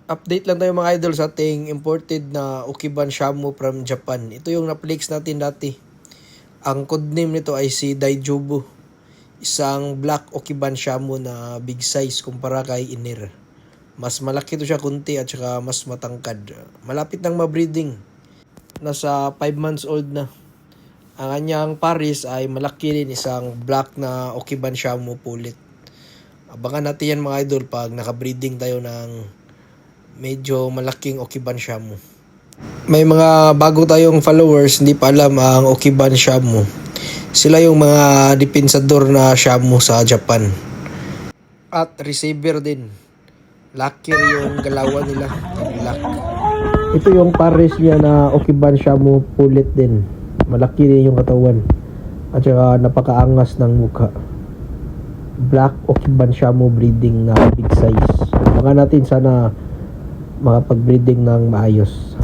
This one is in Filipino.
Update lang tayo mga idol sa ating imported na Okiban Shamu from Japan. Ito yung na-flex natin dati. Ang codename nito ay si Daijobu. Isang black Okiban Shamu na big size kumpara kay Iner. Mas malaki to siya kunti at saka mas matangkad. Malapit nang ma-breeding. Nasa 5 months old na. Ang kanyang pares ay malaki din, isang black na Okiban Shamu pulit. Abangan natin yan mga idol pag naka-breeding tayo ng medyo malaking Okiban Shamu. May mga bago tayong followers, hindi pa alam ang Okiban Shamu. Sila yung mga depensador na Shamu sa Japan. At receiver din. Lucky yung galawan nila. Lock. Ito yung pares niya na Okiban Shamu pulit din. Malaki din yung katawan. At saka napakaangas ng mukha. Black Okiban Shamu breeding na big size. Abangan natin sana makapag-breeding ng maayos.